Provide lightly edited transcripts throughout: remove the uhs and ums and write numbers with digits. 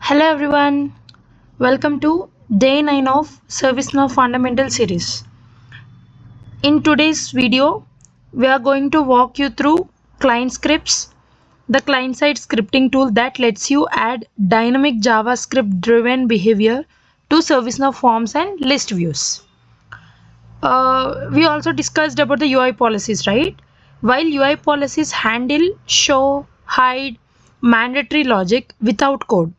Hello everyone, welcome to day 9 of ServiceNow Fundamentals series. In today's video, we are going to walk you through Client Scripts, the client-side scripting tool that lets you add dynamic JavaScript-driven behavior to ServiceNow forms and list views. We also discussed about the UI policies, right? While UI policies handle show, hide, mandatory logic without code,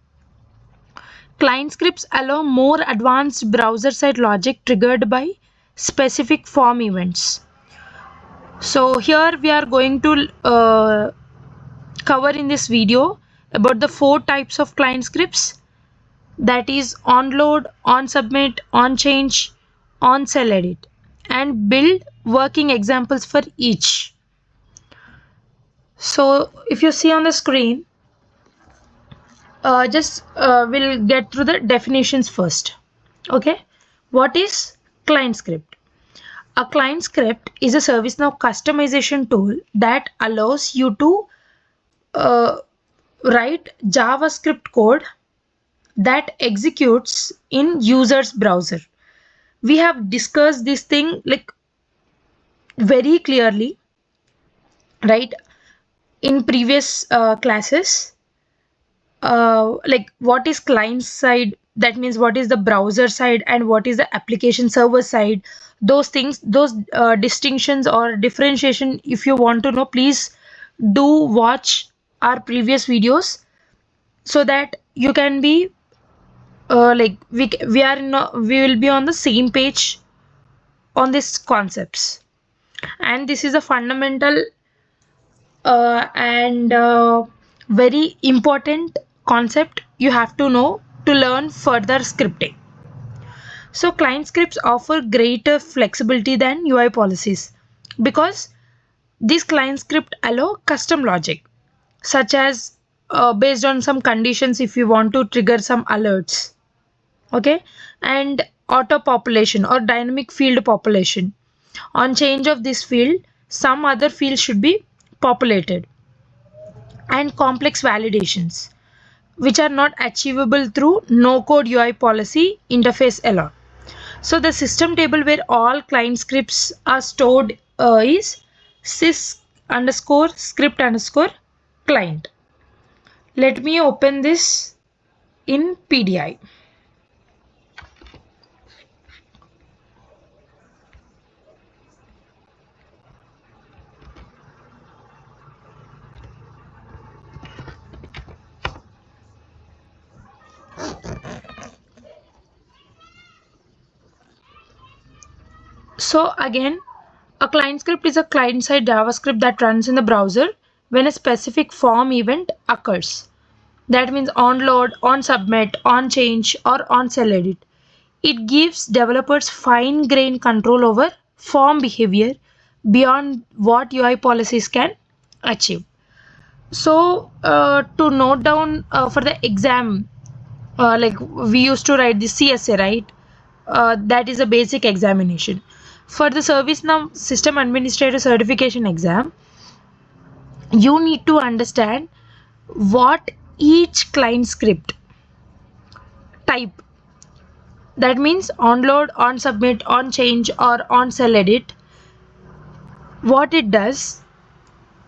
client scripts allow more advanced browser-side logic triggered by specific form events. So here we are going to cover in this video about the 4 types of client scripts, that is onLoad, onSubmit, onChange, onCellEdit, and build working examples for each. So if you see on the screen, we'll get through the definitions first. Okay, what is client script? A client script is a ServiceNow customization tool that allows you to write JavaScript code that executes in user's browser. We have discussed this thing like very clearly, right, in previous classes. Like what is client side, that means what is the browser side and what is the application server side. Those things, those distinctions or differentiation, if you want to know, please do watch our previous videos so that you can be like we will be on the same page on these concepts. And this is a fundamental and very important concept you have to know to learn further scripting. So client scripts offer greater flexibility than UI policies because these client script allow custom logic, such as based on some conditions if you want to trigger some alerts, okay, and auto population or dynamic field population. On change of this field, some other field should be populated, and complex validations which are not achievable through no-code UI policy interface alone. So the system table where all client scripts are stored is sys underscore script underscore client. Let me open this in PDI. So again, a client script is a client-side JavaScript that runs in the browser when a specific form event occurs. That means onLoad, onSubmit, onChange, or onCellEdit. It gives developers fine-grained control over form behavior beyond what UI policies can achieve. So to note down for the exam, like we used to write the CSA, right? That is a basic examination. For the ServiceNow System Administrator Certification exam, you need to understand what each client script type, that means onLoad, onSubmit, onChange, or onCellEdit, what it does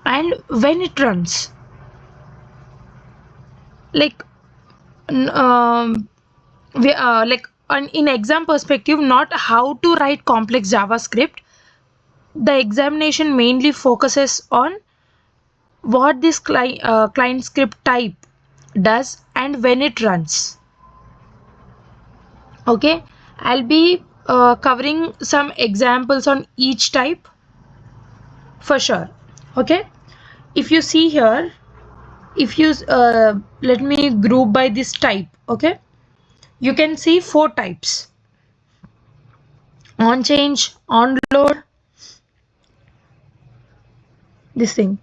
and when it runs. Like in exam perspective, not how to write complex JavaScript. The examination mainly focuses on what this client script type does and when it runs. Okay, I'll be covering some examples on each type for sure. Okay, if you see here, if you let me group by this type. Okay, you can see 4 types: onChange, onLoad, this thing.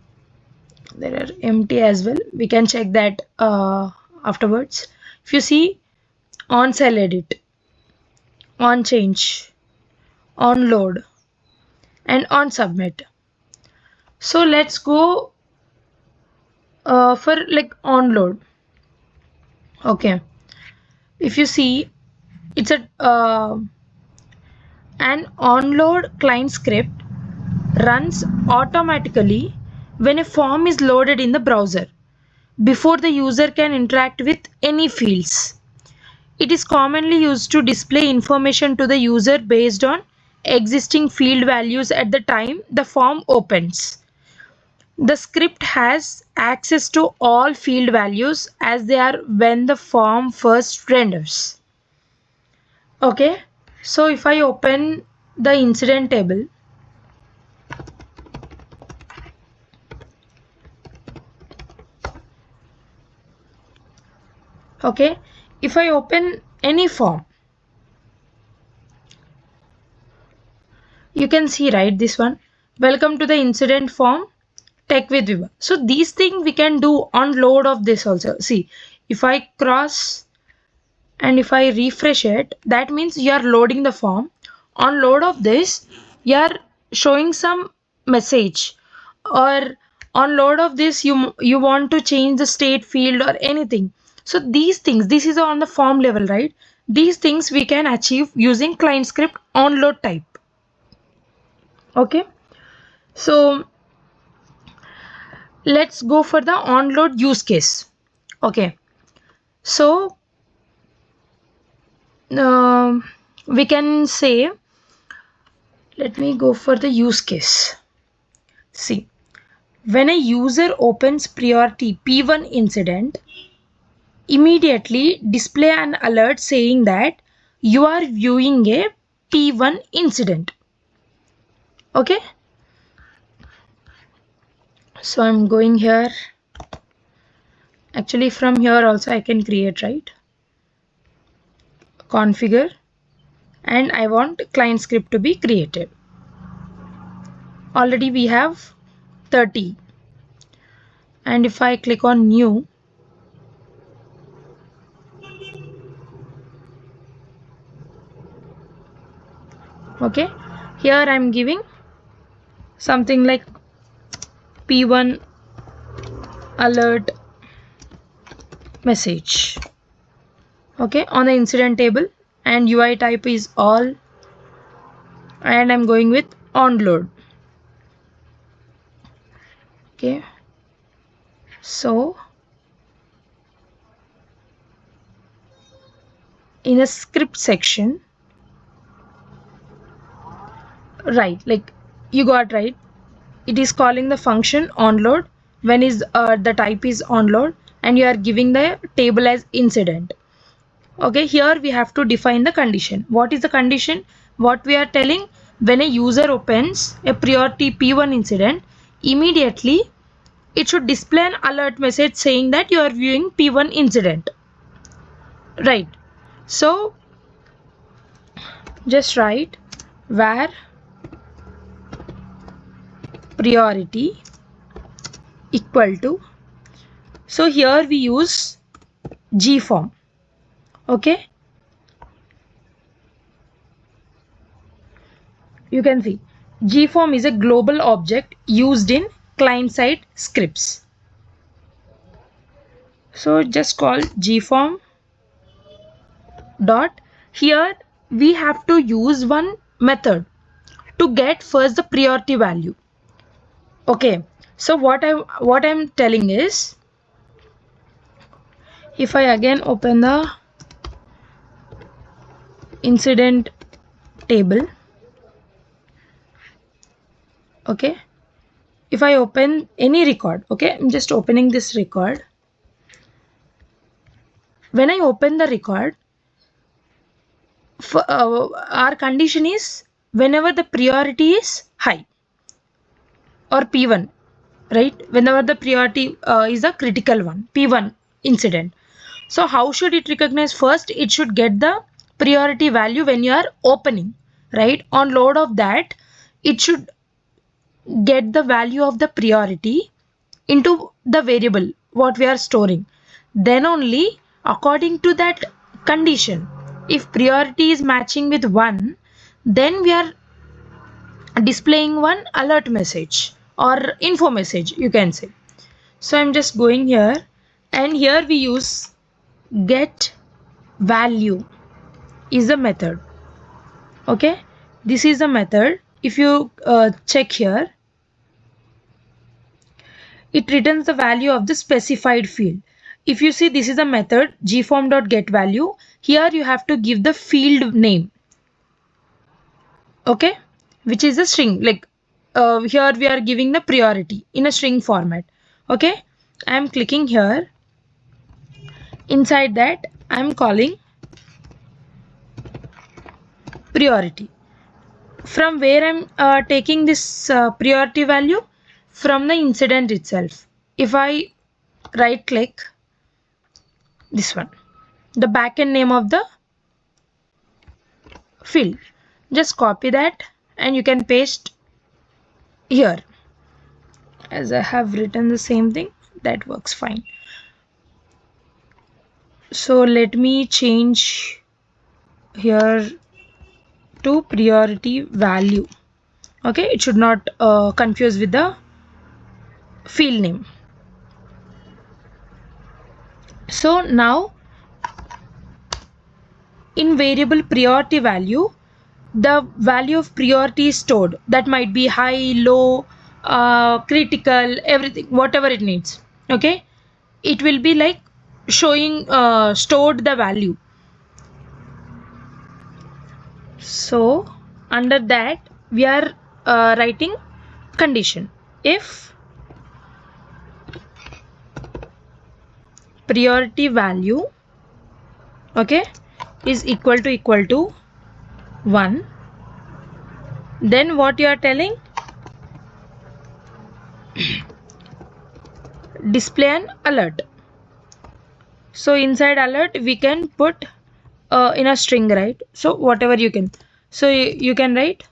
There are empty as well, we can check that afterwards. If you see onCellEdit, onChange, onLoad, and onSubmit. So let's go for like onLoad. Okay, if you see, it's an onLoad client script runs automatically when a form is loaded in the browser before the user can interact with any fields. It is commonly used to display information to the user based on existing field values at the time the form opens. The script has access to all field values as they are when the form first renders. Okay, so if I open the incident table, okay, if I open any form, you can see, right, this one, welcome to the incident form tech with Viva. So these things we can do on load of this also. See, if I cross and if I refresh it, that means you are loading the form. On load of this, you are showing some message, or on load of this you want to change the state field or anything. So these things, this is on the form level, right? These things we can achieve using client script on load type. Okay, so let's go for the onload use case. Okay, so we can say, let me go for the use case. See, when a user opens priority P1 incident, immediately display an alert saying that you are viewing a P1 incident. Okay, so I'm going here. Actually, from here also I can create, right? Configure, and I want client script to be created. Already we have 30, and if I click on new, okay, here I'm giving something like P1 alert message, okay, on the incident table, and UI type is all, and I'm going with onLoad. Okay, so in a script section, right, like you got right, it is calling the function onLoad when is the type is onLoad, and you are giving the table as incident. Okay, here we have to define the condition. What is the condition? What we are telling, when a user opens a priority P1 incident, immediately it should display an alert message saying that you are viewing P1 incident, right? So just write where priority equal to, so here we use G form. Okay, you can see G form is a global object used in client side scripts. So just call G form dot, here we have to use one method to get first the priority value. Okay, so what I'm telling is, if I again open the incident table, okay, if I open any record, okay, I'm just opening this record. When I open the record, our condition is whenever the priority is high or P1, right? Whenever the priority is a critical one, P1 incident. So how should it recognize? First, it should get the priority value when you are opening, right? On load of that, it should get the value of the priority into the variable what we are storing. Then only according to that condition, if priority is matching with 1, then we are displaying one alert message or info message, you can say. So I'm just going here, and here we use get value is the method. Okay, this is the method. If you check here, it returns the value of the specified field. If you see, this is a method gform.getValue. Here you have to give the field name, okay, which is a string. Like here we are giving the priority in a string format. Okay, I am clicking here. Inside that I am calling priority. From where I'm taking this priority value? From the incident itself. If I right click this one, the backend name of the field, just copy that and you can paste here. As I have written the same thing, that works fine. So let me change here to priority value. Okay, it should not confuse with the field name. So now in variable priority value, the value of priority is stored. That might be high, low, critical, everything, whatever it needs. Okay, it will be like showing stored the value. So under that we are writing condition. If priority value, okay, is equal to 1, then what you are telling? Display an alert. So inside alert we can put in a string, right? So whatever you can. So you can write,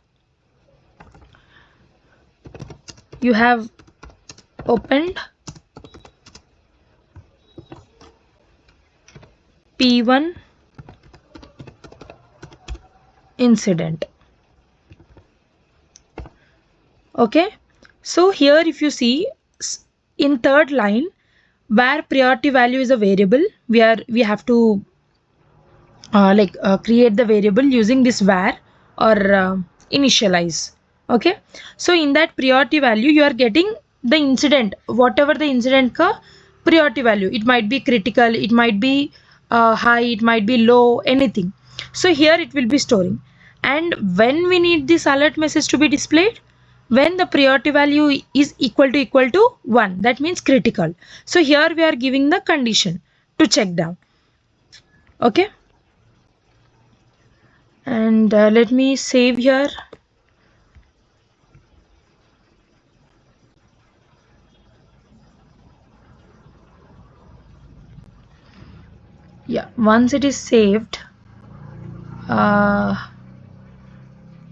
you have opened P1 incident. Okay, so here if you see in third line, where priority value is a variable, we have to create the variable using this where or initialize. Okay, so in that priority value you are getting the incident, whatever the incident ka priority value. It might be critical, it might be high, it might be low, anything. So here it will be storing. And when we need this alert message to be displayed, when the priority value is equal to 1, that means critical. So here we are giving the condition to check down. Okay, and let me save here. Yeah, once it is saved, on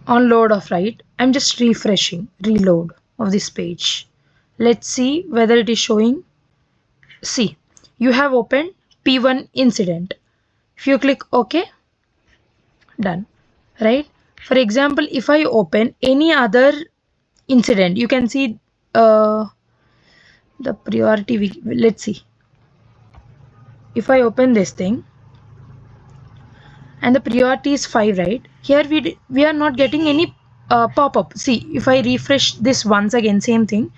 load of right, I'm just refreshing, reload of this page. Let's see whether it is showing. See, you have opened P1 incident. If you click OK, done, right? For example, if I open any other incident, you can see the priority. Let's see. If I open this thing and the priority is 5, right? Here we are not getting any pop-up. See, if I refresh this once again, same thing,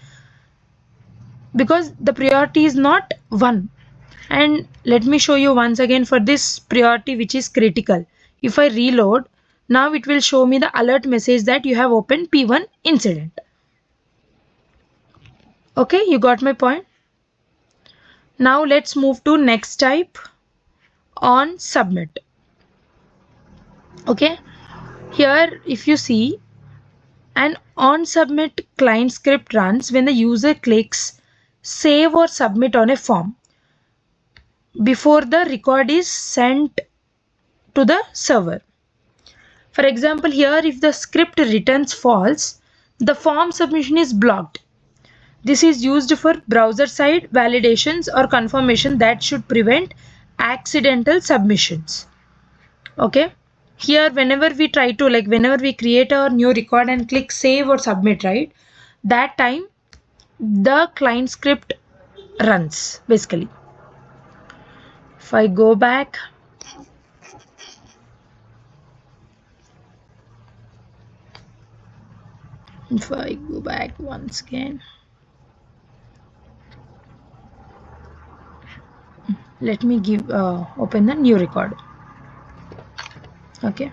because the priority is not 1. And let me show you once again for this priority which is critical. If I reload, now it will show me the alert message that you have opened P1 incident. Okay, you got my point. Now let's move to next type, onSubmit. Okay, here if you see, an onSubmit client script runs when the user clicks save or submit on a form before the record is sent to the server. For example, here if the script returns false, the form submission is blocked. This is used for browser side validations or confirmation that should prevent accidental submissions. Okay, here whenever we try to, like, whenever we create a new record and click save or submit, right, that time the client script runs basically. If I go back, If I go back once again, let me give open the new record. Okay.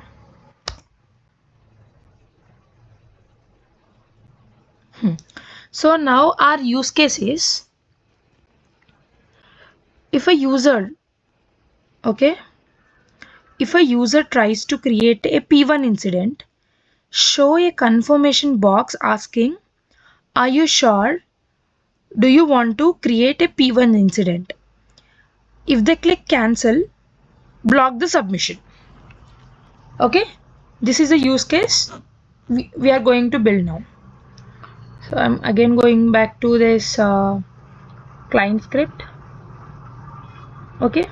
So now our use case is, if a user, okay, if a user tries to create a P1 incident, show a confirmation box asking, are you sure? Do you want to create a P1 incident? If they click cancel, block the submission. Okay, this is a use case we are going to build now. So I'm again going back to this client script. Okay,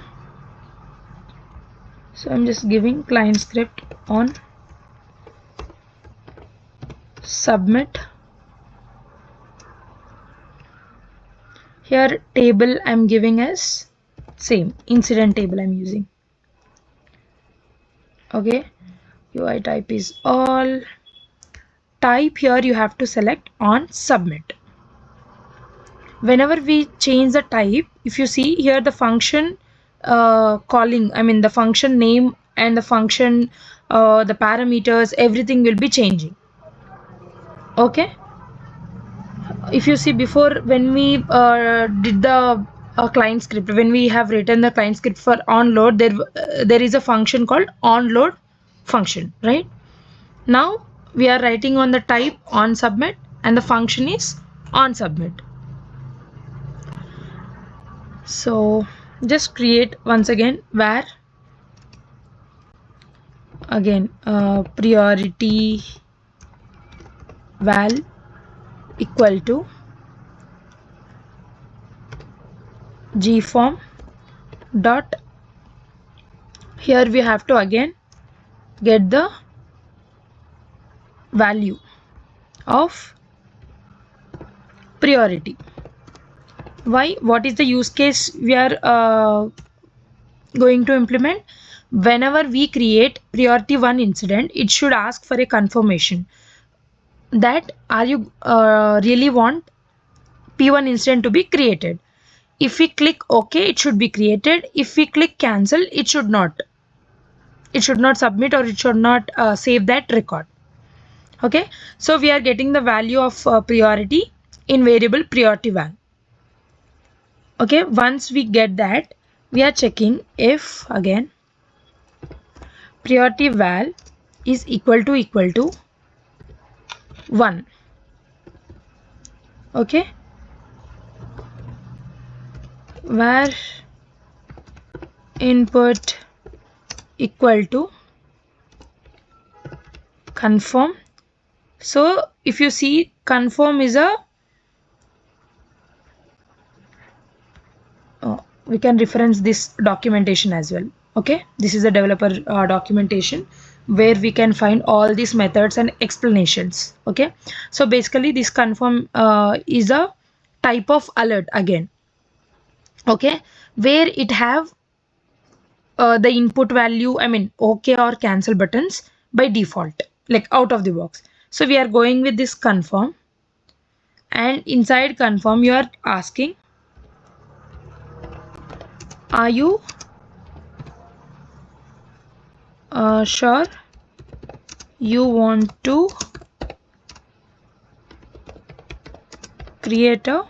so I'm just giving client script on submit. Here table I'm giving as same incident table I'm using. Okay, UI type is all. Type here you have to select on submit. Whenever we change the type, if you see here the function calling, I mean the function name and the function the parameters, everything will be changing. Okay, if you see before, when we did the client script, when we have written the client script for onLoad, there is a function called onLoad function, right? Now we are writing on the type onSubmit and the function is onSubmit. So just create once again where again priority val equal to gform dot, here we have to again get the value of priority. Why? What is the use case we are going to implement? Whenever we create priority 1 incident, it should ask for a confirmation that are you really want P1 incident to be created. If we click OK, it should be created. If we click cancel, it should not submit, or it should not save that record. Okay, so we are getting the value of priority in variable priority val. Okay, once we get that, we are checking if again priority val is equal to 1. Okay, where input equal to confirm. So if you see, confirm is a we can reference this documentation as well. Okay, this is a developer documentation where we can find all these methods and explanations. Okay, so basically this confirm is a type of alert again. Okay, where it have the input value, I mean OK or cancel buttons by default, like out of the box. So we are going with this confirm, and inside confirm you are asking, are you sure you want to create a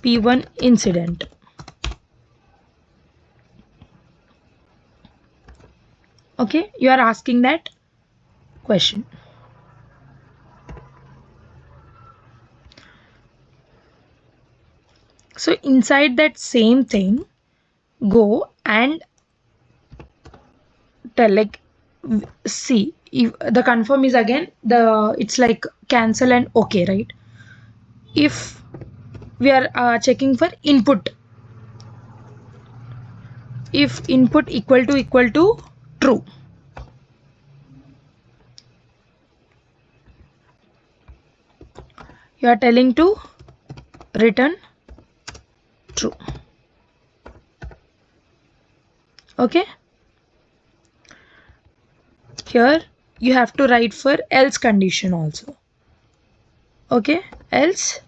P1 incident? Okay, you are asking that question. So inside that same thing, go and tell, like, see if the confirm is again it's like cancel and OK, right? If we are checking for input, if input equal to true, you are telling to return true. Okay, here you have to write for else condition also. Okay, else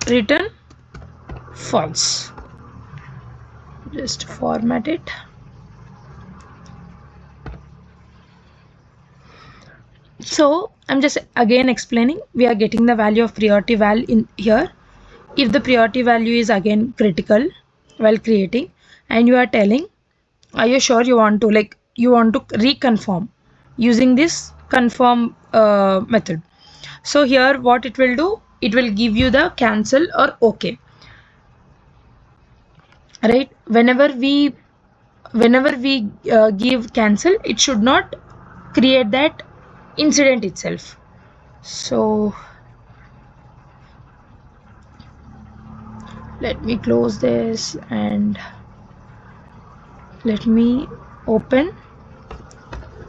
return false. Just format it. So I'm just again explaining, we are getting the value of priority val in here. If the priority value is again critical while creating, and you are telling, are you sure you want to, like, you want to reconfirm using this confirm method. So here what it will do, it will give you the cancel or okay, right? Whenever we give cancel, it should not create that incident itself. So let me close this and let me open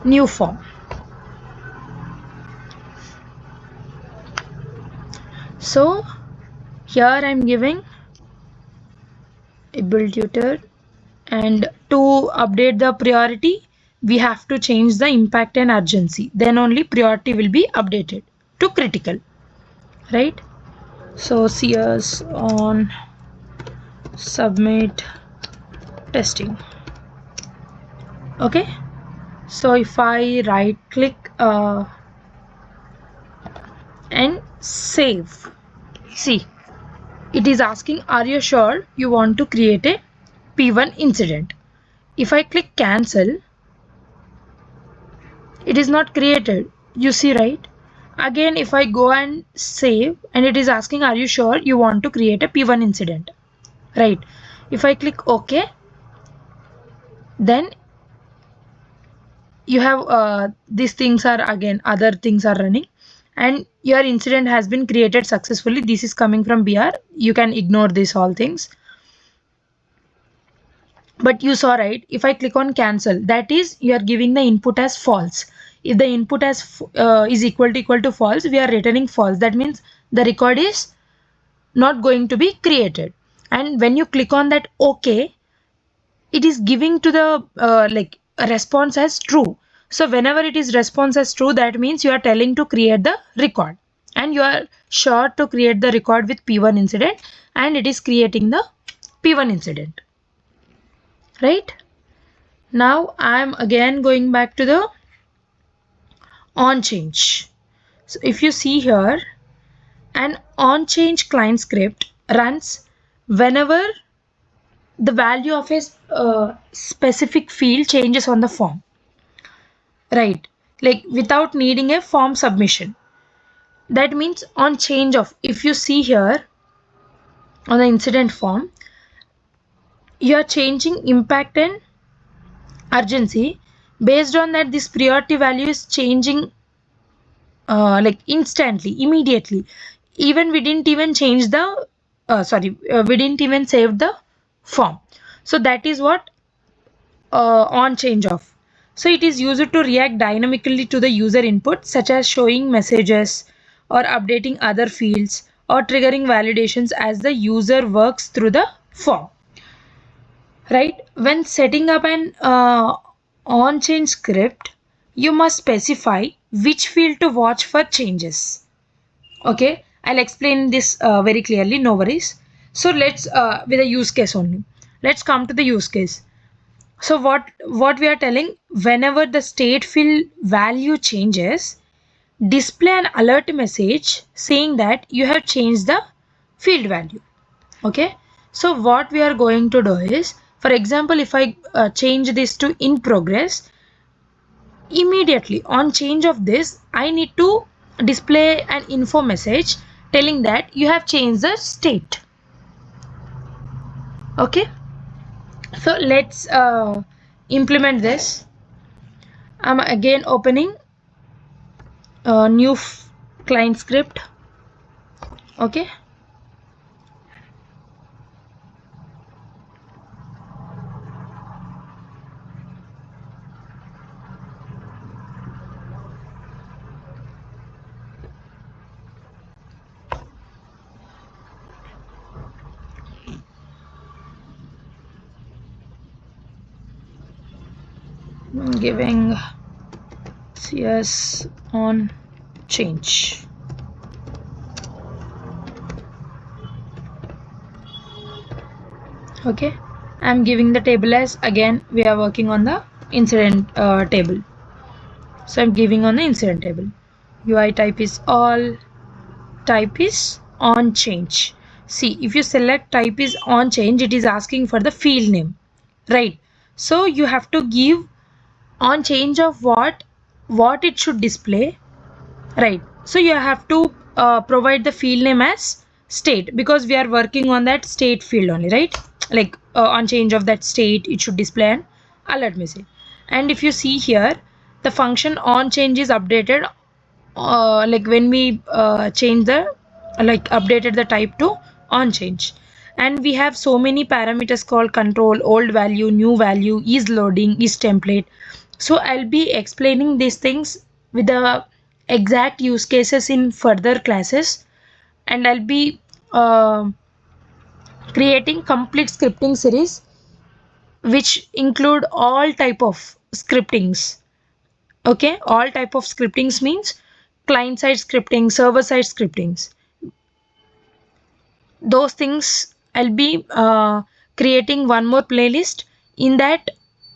new form. So here I'm giving a build tutor, and to update the priority we have to change the impact and urgency, then only priority will be updated to critical, right? So CS on submit testing. Okay, so if I right click and save, see, it is asking, are you sure you want to create a P1 incident? If I click cancel, it is not created, you see, right? Again, if I go and save, and it is asking, are you sure you want to create a P1 incident, right? If I click OK, then you have these things are again, other things are running, and your incident has been created successfully. This is coming from BR, you can ignore this all things. But you saw, right? If I click on cancel, that is, you are giving the input as false. If the input as is equal to false, we are returning false. That means the record is not going to be created. And when you click on that OK, it is giving to the like a response as true. So whenever it is response as true, that means you are telling to create the record, and you are sure to create the record with P1 incident, and it is creating the P1 incident, right? Now I'm again going back to the onChange. So if you see here, an onChange client script runs whenever the value of a specific field changes on the form, right? Like without needing a form submission. That means on change of, if you see here on the incident form, you are changing impact and urgency. Based on that, this priority value is changing like instantly, immediately. Even we didn't even change the we didn't even save the form. So that is what on change of. So it is used to react dynamically to the user input, such as showing messages or updating other fields or triggering validations as the user works through the form, right? When setting up an on-change script, you must specify which field to watch for changes. Okay, I'll explain this very clearly, no worries. So let's with a use case only. Let's come to the use case. So what we are telling, whenever the state field value changes, display an alert message saying that you have changed the field value. Okay, so what we are going to do is, for example, if I change this to in progress, immediately on change of this, I need to display an info message telling that you have changed the state. Okay, so let's implement this. I'm again opening a new client script. Okay, I'm giving yes, on change. Okay, I'm giving the table as, again we are working on the incident table, so I'm giving on the incident table. UI type is all, type is on change. See, if you select type is on change, it is asking for the field name, right? So you have to give on change of what it should display, right? So you have to provide the field name as state, because we are working on that state field only, right? Like on change of that state, it should display an alert message. And if you see here, the function on change is updated like when we change the, like updated the type to on change. And we have so many parameters called control, old value, new value, is loading, is template. So I'll be explaining these things with the exact use cases in further classes, and I'll be creating complete scripting series which include all type of scriptings. Okay, all type of scriptings means client side scripting, server side scriptings. Those things I'll be creating one more playlist. In that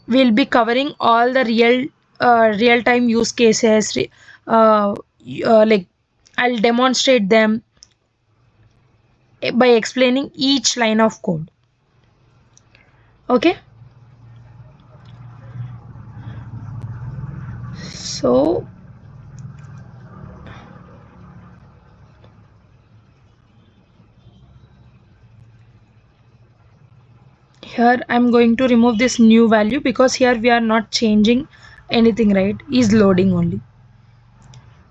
we'll be covering all the real time use cases, like I'll demonstrate them by explaining each line of code. Okay, so here I'm going to remove this new value, because here we are not changing anything, right? Is loading only,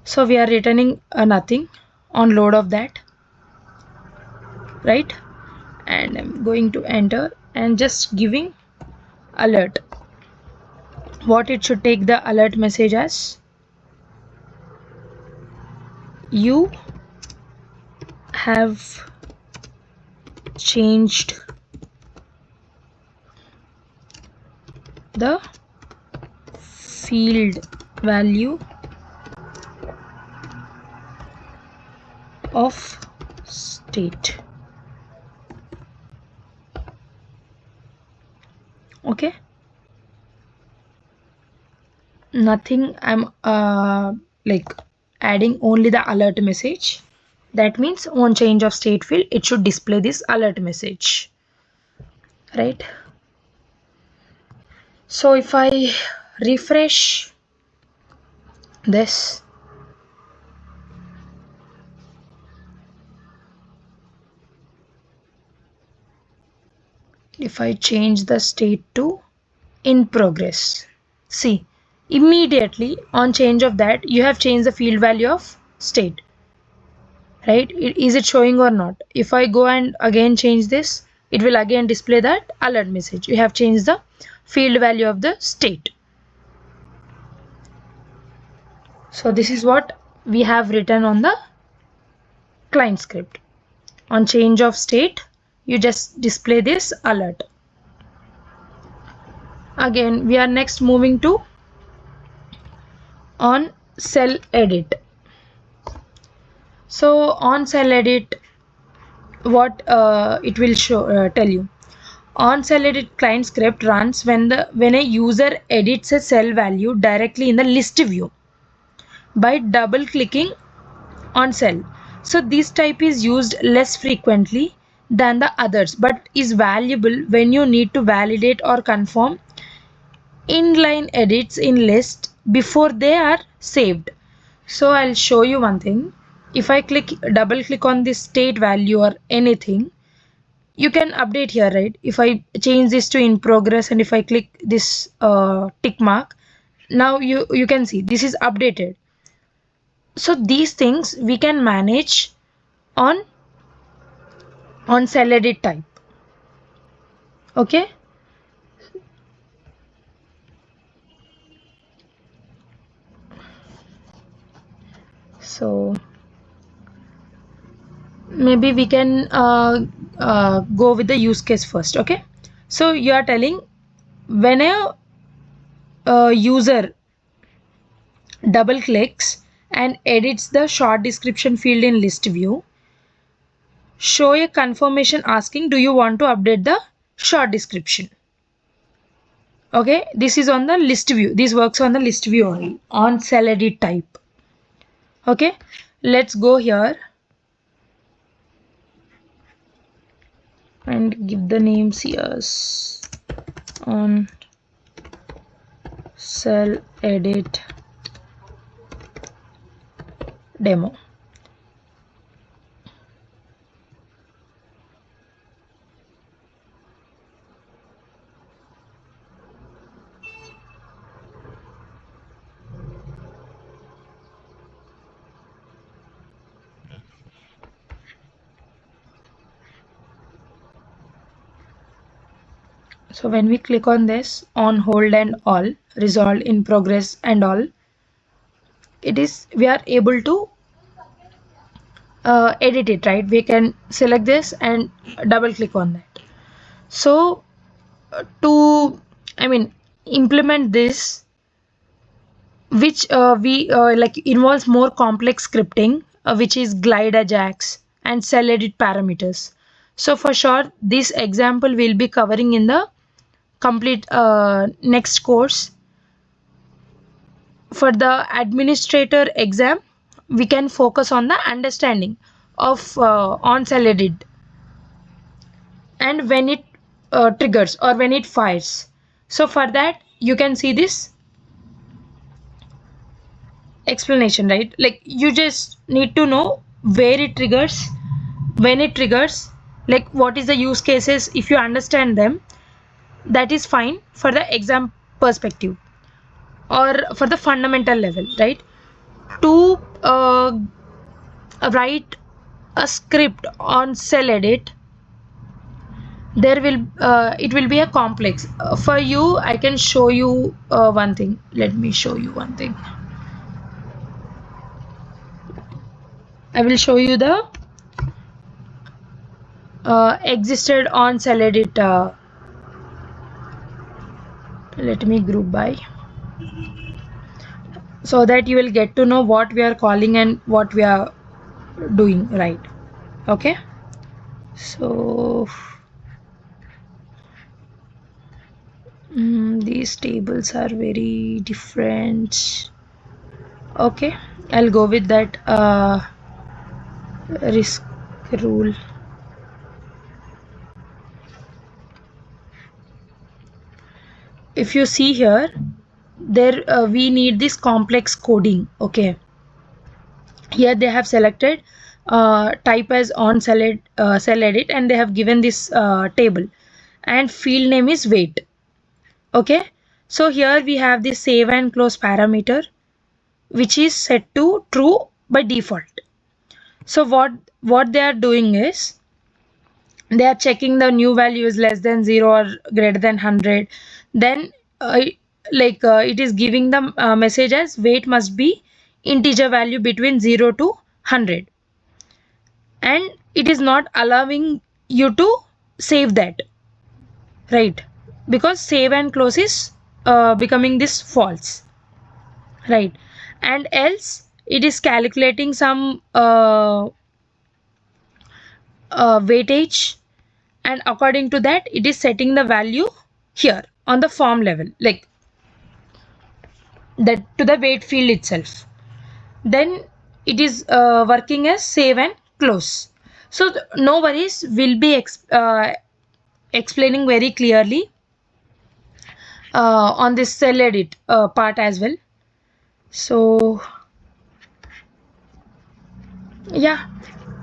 so we are returning nothing on load of that, right? And I'm going to enter and just giving alert. What it should take the alert message as, you have changed the field value of state. Okay, nothing. I'm like adding only the alert message. That means on change of state field, it should display this alert message, right? So if I refresh this, if I change the state to in progress, see, immediately on change of that, you have changed the field value of state, right? Is it showing or not? If I go and again change this, it will again display that alert message. You have changed the field value of the state. So this is what we have written on the client script. On change of state, you just display this alert. Again, we are next moving to onCellEdit. So onCellEdit, what it will show, tell you. onCellEdit client script runs when a user edits a cell value directly in the list view by double clicking on cell. So this type is used less frequently than the others, but is valuable when you need to validate or confirm inline edits in list before they are saved. So I'll show you one thing. If I double click on this state value or anything, you can update here, right? If I change this to in progress and if I click this tick mark, now you can see this is updated. So these things we can manage on onCellEdit type. Okay, so maybe we can go with the use case first. Okay, so you are telling when a user double clicks and edits the short description field in list view. Show a confirmation asking, do you want to update the short description? Okay, this is on the list view. This works on the list view only, on ServiceNow type. Okay, let's go here and give the names here on ServiceNow demo. So when we click on this, on hold and all, resolved, in progress and all, we are able to edit it, right? We can select this and double click on that. So to implement this, which we like involves more complex scripting, which is glide ajax and ServiceNow parameters. So for sure this example will be covering in the complete next course. For the administrator exam, we can focus on the understanding of onCellEdit and when it triggers or when it fires. So for that you can see this explanation, right? Like you just need to know where it triggers, when it triggers, like what is the use cases. If you understand them, that is fine for the exam perspective or for the fundamental level, right? To write a script on ServiceNow, there will it will be a complex. For you, I can show you one thing. Let me show you one thing. I will show you the existed on ServiceNow. Let me group by, so that you will get to know what we are calling and what we are doing, right? Okay, so these tables are very different. Okay, I'll go with that risk rule. If you see here, there we need this complex coding. Okay, here they have selected type as onCellEdit and they have given this table and field name is weight. Okay, so here we have this save and close parameter which is set to true by default. So what they are doing is they are checking the new value is less than 0 or greater than 100. Then it is giving the message as weight must be integer value between 0 to 100, and it is not allowing you to save that, right? Because save and close is becoming this false, right? And else it is calculating some weightage, and according to that it is setting the value here on the form level, like that to the weight field itself. Then it is working as save and close. So no worries, we'll be explaining very clearly on this ServiceNow part as well. So yeah,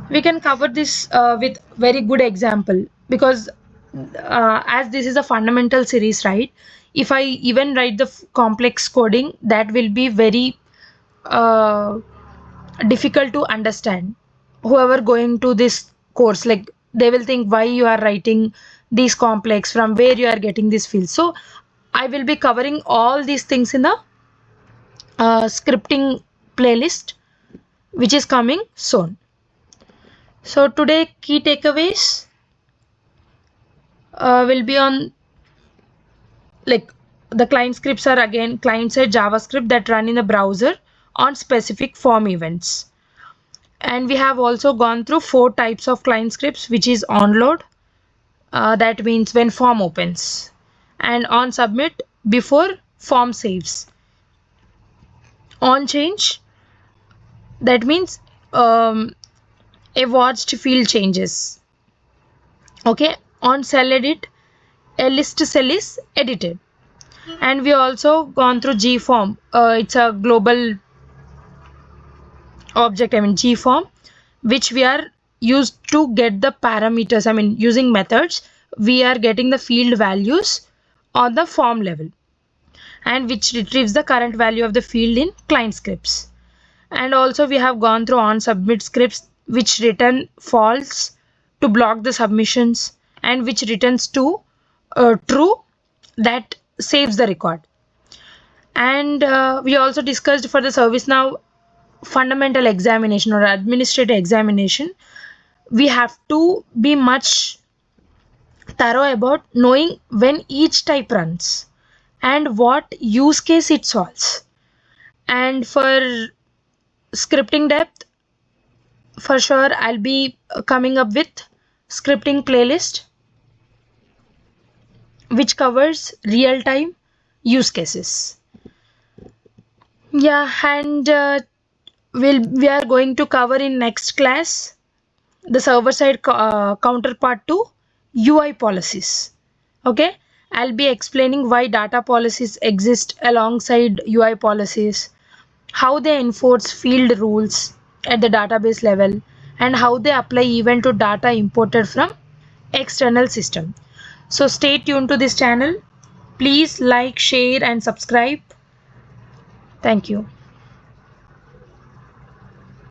we can cover this with very good example, because as this is a fundamental series, right? If I even write the complex coding, that will be very difficult to understand. Whoever going to this course, like they will think why you are writing these complex, from where you are getting this field. So I will be covering all these things in the scripting playlist which is coming soon. So today key takeaways will be on, like, the client scripts are again client side JavaScript that run in the browser on specific form events. And we have also gone through 4 types of client scripts, which is onLoad, that means when form opens, and onSubmit, before form saves, onChange, that means a watched field changes. Okay, onCellEdit, a list cell is edited. And we also gone through gform. It's a global object, gform, which we are used to get the parameters. Using methods, we are getting the field values on the form level, and which retrieves the current value of the field in client scripts. And also we have gone through onSubmit scripts, which return false to block the submissions, and which returns to true, that saves the record. And we also discussed for the ServiceNow fundamental examination or administrative examination, we have to be much thorough about knowing when each type runs and what use case it solves. And for scripting depth, for sure I'll be coming up with scripting playlist which covers real-time use cases. Yeah, and we are going to cover in next class the server-side counterpart to UI policies. Okay, I'll be explaining why data policies exist alongside UI policies, how they enforce field rules at the database level, and how they apply even to data imported from external system. So stay tuned to this channel. Please like, share and subscribe. Thank you.